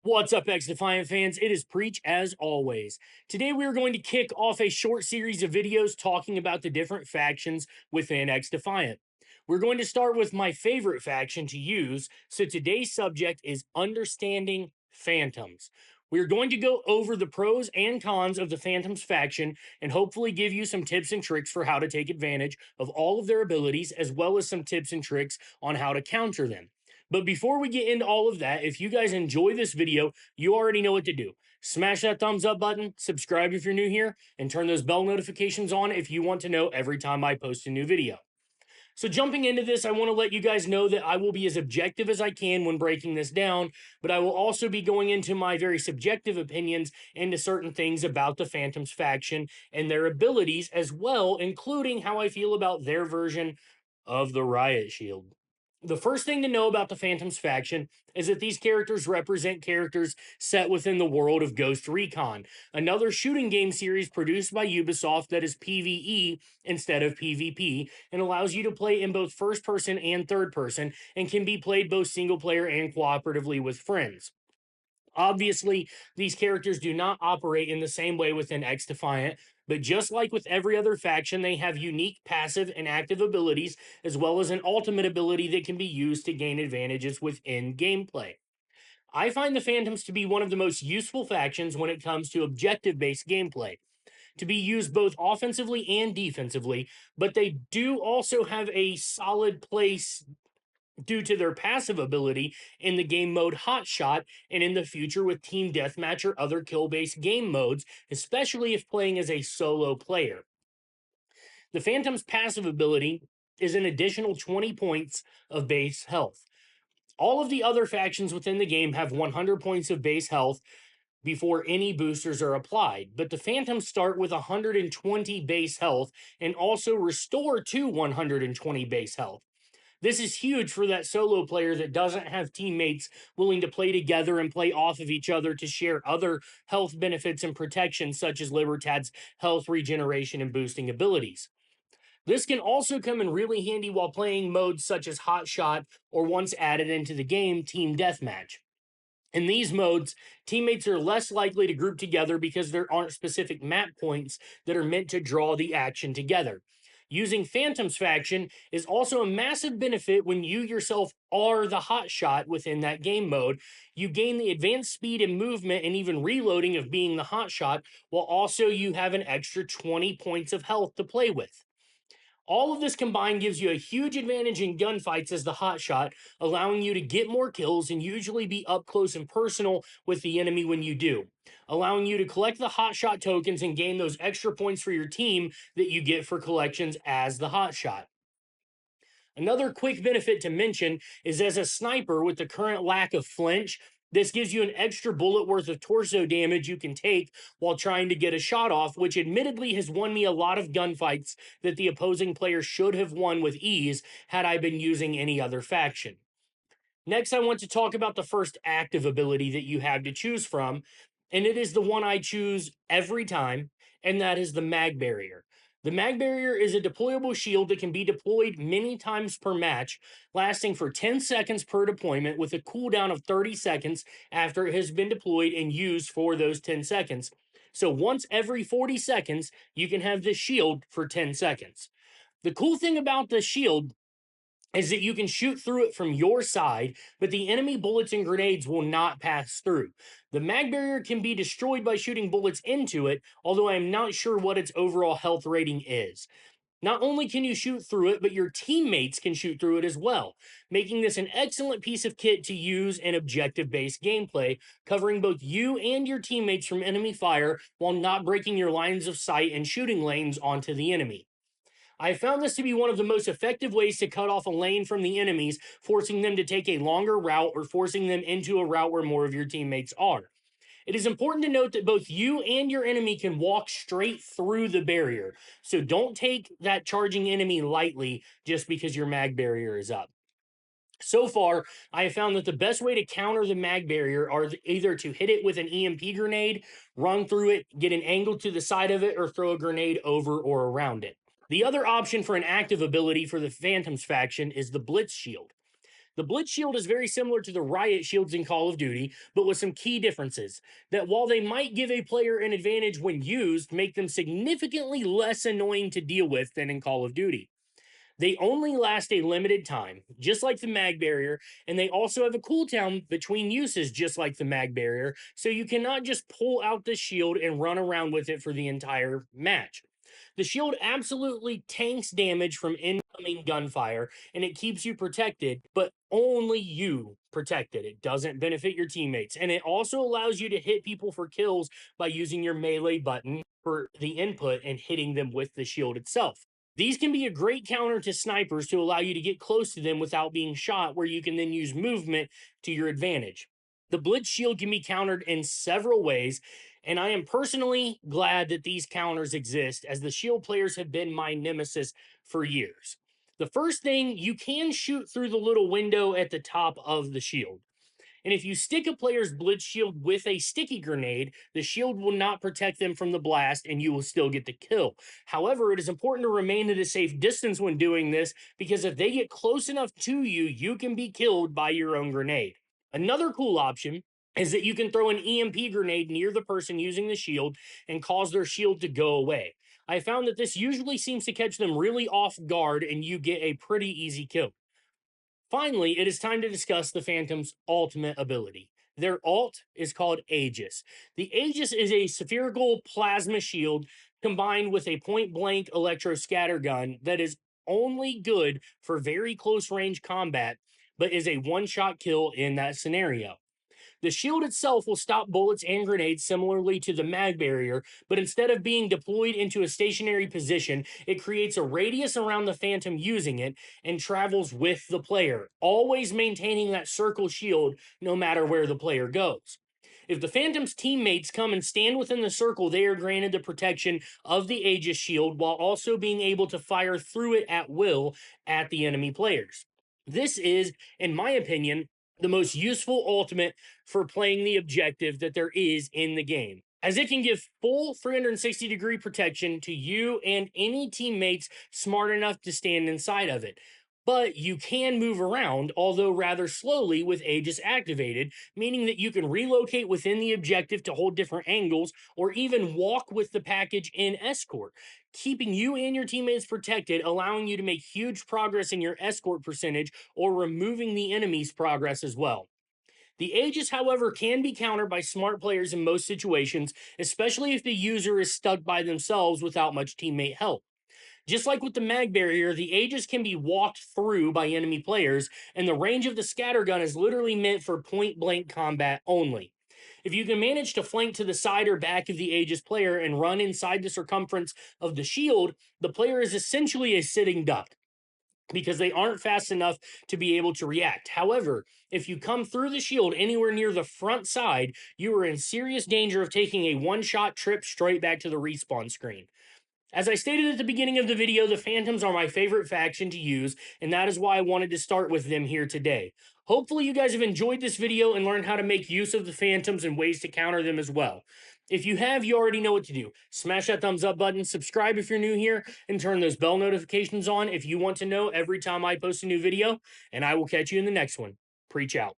What's up, XDefiant fans? It is Preach as always. Today we are going to kick off a short series of videos talking about the different factions within XDefiant. We're going to start with my favorite faction to use, so today's subject is understanding Phantoms. We're going to go over the pros and cons of the Phantoms faction and hopefully give you some tips and tricks for how to take advantage of all of their abilities, as well as some tips and tricks on how to counter them. But before we get into all of that, if you guys enjoy this video, you already know what to do. Smash that thumbs up button, subscribe if you're new here, and turn those bell notifications on if you want to know every time I post a new video. So jumping into this, I want to let you guys know that I will be as objective as I can when breaking this down, but I will also be going into my very subjective opinions into certain things about the Phantoms faction and their abilities as well, including how I feel about their version of the Riot Shield. The first thing to know about the Phantoms faction is that these characters represent characters set within the world of Ghost Recon, another shooting game series produced by Ubisoft that is PvE instead of PvP and allows you to play in both first person and third person and can be played both single player and cooperatively with friends. Obviously, these characters do not operate in the same way within XDefiant, but just like with every other faction, they have unique passive and active abilities, as well as an ultimate ability that can be used to gain advantages within gameplay. I find the Phantoms to be one of the most useful factions when it comes to objective based gameplay, to be used both offensively and defensively, but they do also have a solid place due to their passive ability in the game mode Hotshot and in the future with Team Deathmatch or other kill based game modes, especially if playing as a solo player. The Phantom's passive ability is an additional 20 points of base health. All of the other factions within the game have 100 points of base health before any boosters are applied, but the Phantoms start with 120 base health and also restore to 120 base health. This is huge for that solo player that doesn't have teammates willing to play together and play off of each other to share other health benefits and protections, such as Libertad's health regeneration and boosting abilities. This can also come in really handy while playing modes such as Hot Shot or once added into the game, Team Deathmatch. In these modes, teammates are less likely to group together because there aren't specific map points that are meant to draw the action together. Using Phantom's faction is also a massive benefit when you yourself are the hotshot within that game mode. You gain the advanced speed and movement and even reloading of being the hotshot, while also you have an extra 20 points of health to play with. All of this combined gives you a huge advantage in gunfights as the hotshot, allowing you to get more kills and usually be up close and personal with the enemy when you do, allowing you to collect the hotshot tokens and gain those extra points for your team that you get for collections as the hotshot. Another quick benefit to mention is as a sniper with the current lack of flinch, this gives you an extra bullet worth of torso damage you can take while trying to get a shot off, which admittedly has won me a lot of gunfights that the opposing player should have won with ease had I been using any other faction. Next, I want to talk about the first active ability that you have to choose from, and it is the one I choose every time, and that is the Mag Barrier. The Mag Barrier is a deployable shield that can be deployed many times per match, lasting for 10 seconds per deployment with a cooldown of 30 seconds after it has been deployed and used for those 10 seconds. So once every 40 seconds, you can have this shield for 10 seconds. The cool thing about the shield is that you can shoot through it from your side, but the enemy bullets and grenades will not pass through. The mag barrier can be destroyed by shooting bullets into it, although I am not sure what its overall health rating is. Not only can you shoot through it, but your teammates can shoot through it as well, making this an excellent piece of kit to use in objective based gameplay, covering both you and your teammates from enemy fire while not breaking your lines of sight and shooting lanes onto the enemy. I found this to be one of the most effective ways to cut off a lane from the enemies, forcing them to take a longer route or forcing them into a route where more of your teammates are. It is important to note that both you and your enemy can walk straight through the barrier, so don't take that charging enemy lightly just because your mag barrier is up. So far, I have found that the best way to counter the mag barrier are either to hit it with an EMP grenade, run through it, get an angle to the side of it, or throw a grenade over or around it. The other option for an active ability for the Phantoms faction is the Blitz Shield. The Blitz Shield is very similar to the Riot Shields in Call of Duty, but with some key differences. That while they might give a player an advantage when used, make them significantly less annoying to deal with than in Call of Duty. They only last a limited time, just like the mag barrier, and they also have a cooldown between uses, just like the mag barrier, so you cannot just pull out the shield and run around with it for the entire match. The shield absolutely tanks damage from incoming gunfire, and it keeps you protected, but only you protected. It doesn't benefit your teammates, and it also allows you to hit people for kills by using your melee button for the input and hitting them with the shield itself. These can be a great counter to snipers to allow you to get close to them without being shot, where you can then use movement to your advantage. The Blitz Shield can be countered in several ways, and I am personally glad that these counters exist, as the shield players have been my nemesis for years. The first thing, you can shoot through the little window at the top of the shield. And if you stick a player's Blitz Shield with a sticky grenade, the shield will not protect them from the blast and you will still get the kill. However, it is important to remain at a safe distance when doing this, because if they get close enough to you, you can be killed by your own grenade. Another cool option is that you can throw an EMP grenade near the person using the shield and cause their shield to go away. I found that this usually seems to catch them really off guard and you get a pretty easy kill. Finally, it is time to discuss the Phantom's ultimate ability. Their ult is called Aegis. The Aegis is a spherical plasma shield combined with a point blank electro scatter gun that is only good for very close range combat, but is a one shot kill in that scenario. The shield itself will stop bullets and grenades similarly to the mag barrier, but instead of being deployed into a stationary position, it creates a radius around the Phantom using it and travels with the player, always maintaining that circle shield no matter where the player goes. If the Phantom's teammates come and stand within the circle, they are granted the protection of the Aegis shield while also being able to fire through it at will at the enemy players. This is, in my opinion, the most useful ultimate for playing the objective that there is in the game, as it can give full 360-degree protection to you and any teammates smart enough to stand inside of it. But you can move around, although rather slowly, with Aegis activated, meaning that you can relocate within the objective to hold different angles, or even walk with the package in escort, keeping you and your teammates protected, allowing you to make huge progress in your escort percentage or removing the enemy's progress as well. The Aegis, however, can be countered by smart players in most situations, especially if the user is stuck by themselves without much teammate help. Just like with the mag barrier, the Aegis can be walked through by enemy players, and the range of the scattergun is literally meant for point blank combat only. If you can manage to flank to the side or back of the Aegis player and run inside the circumference of the shield, the player is essentially a sitting duck, because they aren't fast enough to be able to react. However, if you come through the shield anywhere near the front side, you are in serious danger of taking a one-shot trip straight back to the respawn screen. As I stated at the beginning of the video, the Phantoms are my favorite faction to use, and that is why I wanted to start with them here today. Hopefully you guys have enjoyed this video and learned how to make use of the Phantoms and ways to counter them as well. If you have, you already know what to do. Smash that thumbs up button, subscribe if you're new here, and turn those bell notifications on if you want to know every time I post a new video, and I will catch you in the next one. Preach out.